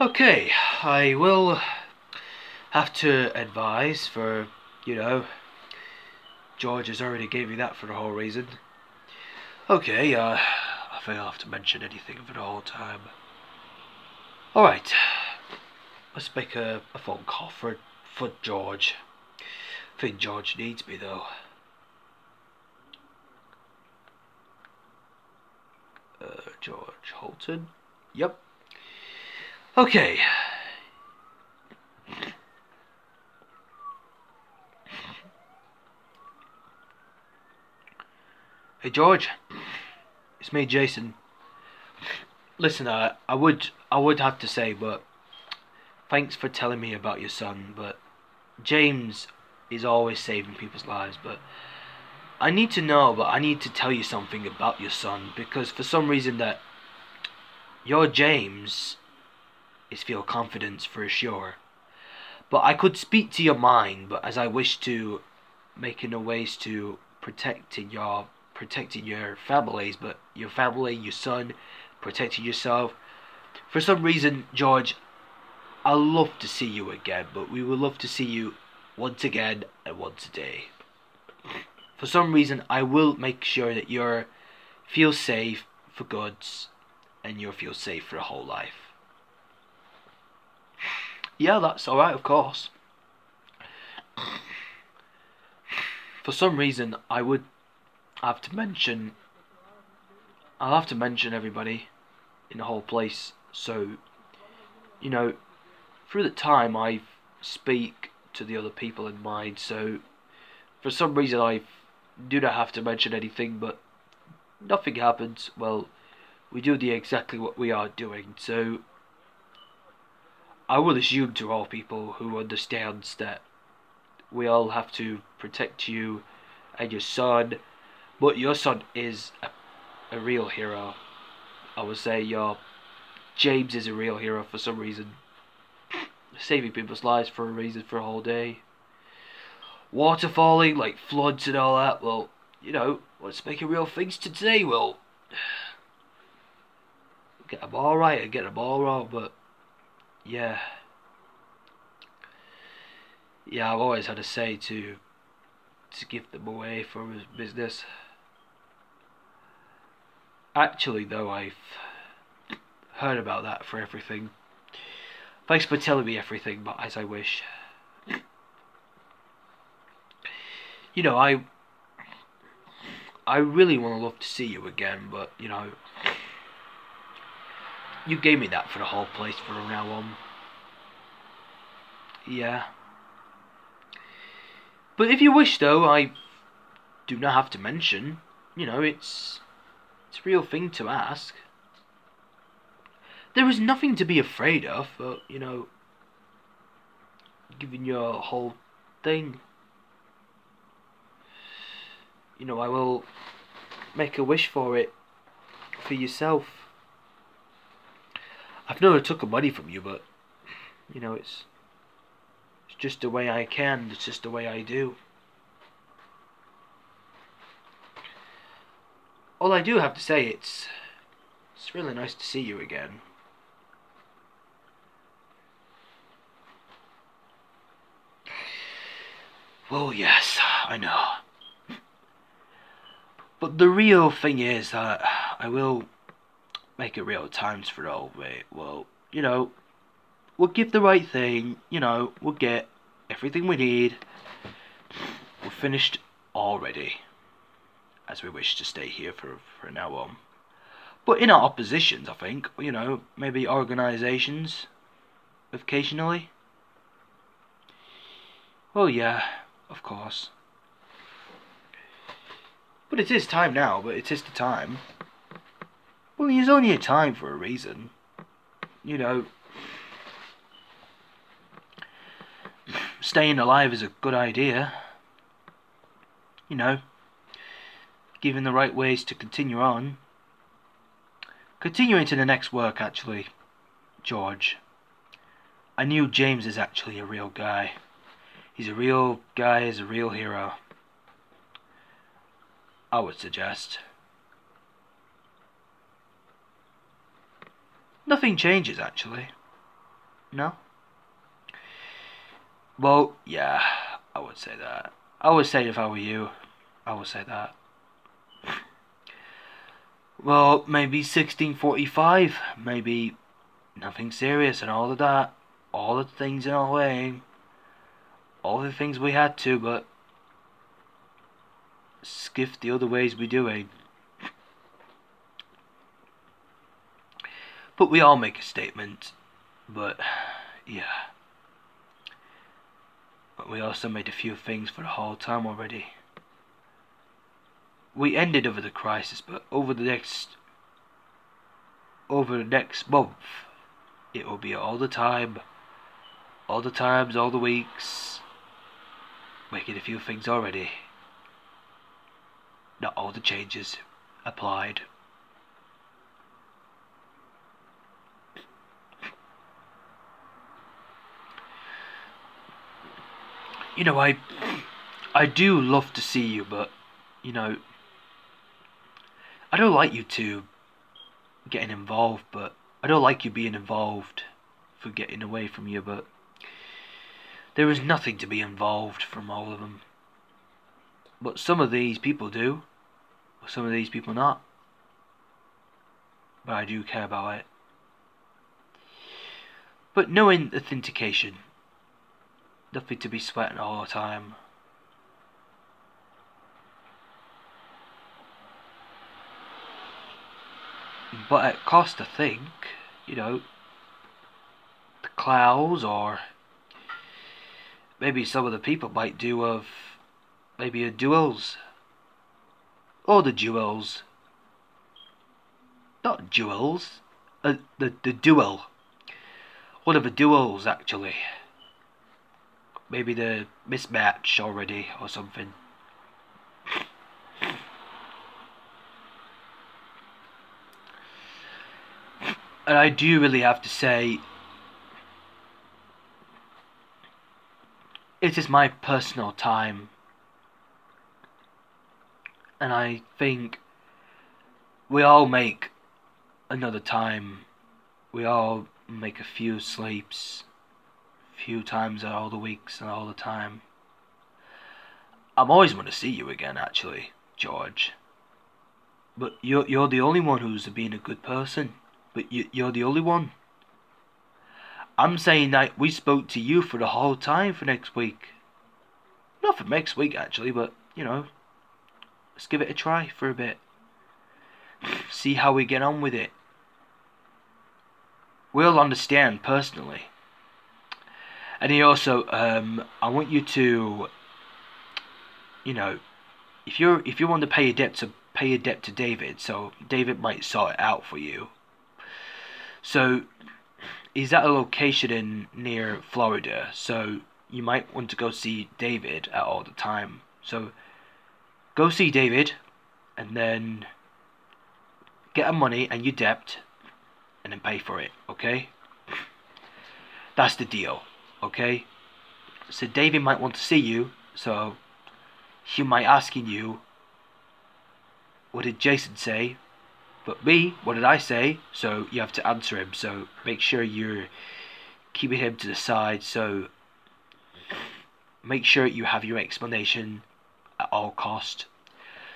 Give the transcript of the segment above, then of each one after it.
Okay, I will have to advise for, you know, George has already gave me that for the whole reason. Okay, I think I'll have to mention anything for the whole time. Alright, let's make a phone call for George. I think George needs me though. George Holton? Yep. Okay. Hey George, it's me, Jason. Listen, I would have to say, but thanks for telling me about your son. But James is always saving people's lives. But I need to know. But I need to tell you something about your son because for some reason that your James is feel confidence for sure. But I could speak to your mind. But as I wish to making a ways to protecting your families, but your family, your son, protecting yourself. For some reason, George, I love to see you again, but we would love to see you once again and once a day. For some reason, I will make sure that you're feel safe for goods and you'll feel safe for a whole life. Yeah, that's alright, of course. For some reason, I would have to mention. I'll have to mention everybody in the whole place. So, you know, through the time I speak to the other people in mind. So, for some reason, I do not have to mention anything, but nothing happens. Well, we do the exactly what we are doing. So, I will assume to all people who understands that we all have to protect you and your son, but your son is a real hero. I would say your James is a real hero for some reason, saving people's lives for a reason for a whole day. Water falling, like floods and all that. Well, let's make it real things today. Well, get them all right and get them all wrong, but yeah, I've always had a say to give them away from his business. Actually, though, I've heard about that for everything. Thanks for telling me everything, but as I wish. You know, I really want to love to see you again, but you gave me that for the whole place from now on. Yeah. But if you wish, though, I do not have to mention. It's a real thing to ask. There is nothing to be afraid of, but given your whole thing, I will make a wish for it for yourself. I've never took money from you, but it's just the way I can. It's just the way I do. All I do have to say, it's really nice to see you again. Well, yes, I know. But the real thing is that I will make it real times for all of it. Well, we'll give the right thing, we'll get everything we need. We're finished already, as we wish to stay here for now on. But in our oppositions, I think, maybe organisations, occasionally. Well, yeah, of course. But it is time now, but it is the time. Well, it's only a time for a reason. Staying alive is a good idea. Given the right ways to continue on. Continuing to the next work, actually, George. I knew James is actually a real guy. He's a real guy, he's a real hero. I would suggest. Nothing changes, actually. No? Well, yeah, I would say that. I would say if I were you, I would say that. Well, maybe 1645, maybe nothing serious and all of that. All the things in our way. All the things we had to, but skiff the other ways we doing. But we all make a statement. But, yeah. But we also made a few things for the whole time already. We ended over the crisis, but over the next month, it will be all the time. All the times, all the weeks. Making a few things already. Not all the changes applied. You know, I do love to see you, but, you know, I don't like you two getting involved, but I don't like you being involved for getting away from you, but there is nothing to be involved from all of them. But some of these people do, some of these people not. But I do care about it. But knowing authentication, nothing to be sweating all the time. But at cost, I think, you know, the clouds or maybe some of the people might do of maybe a duels. Or the duels. Not duels. The duel. One of the duels, actually. Maybe the mismatch already or something. And I do really have to say, it is my personal time. And I think we all make another time. We all make a few sleeps. Few times all the weeks and all the time. I'm always going to see you again, actually, George. But you're the only one who's being a good person. But you're the only one. I'm saying that we spoke to you for the whole time for next week. Not for next week, actually, but, you know, let's give it a try for a bit. See how we get on with it. We'll understand personally. And he also, I want you to, you know, if you want to pay a debt to David, so David might sort it out for you. So he's at a location near Florida, so you might want to go see David at all the time. So go see David, and then get him money and your debt, and then pay for it. Okay? That's the deal. Okay? So David might want to see you, so he might asking you, what did Jason say? But me, what did I say? So you have to answer him. So make sure you're keeping him to the side. So make sure you have your explanation at all cost.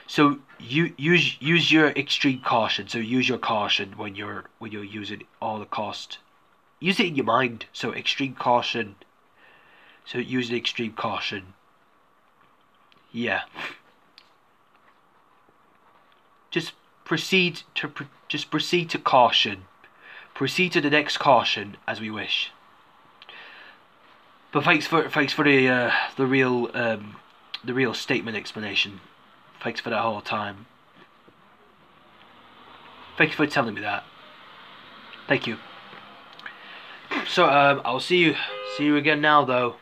So you use your extreme caution. So use your caution when you're using all the cost. Use it in your mind. So extreme caution. So use the extreme caution. Yeah. Just proceed to caution. Proceed to the next caution as we wish. But thanks for the real statement explanation. Thanks for that whole time. Thank you for telling me that. Thank you. So I'll see you again now though.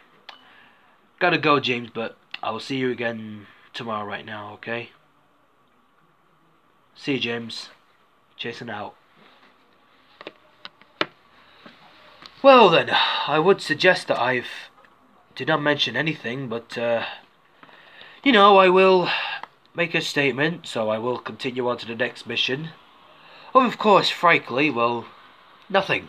Gotta go, James, but I will see you again tomorrow right now, okay? See you, James. Jason out. Well then, I would suggest that did not mention anything, but you know, I will make a statement, so I will continue on to the next mission. Of course, frankly, well, nothing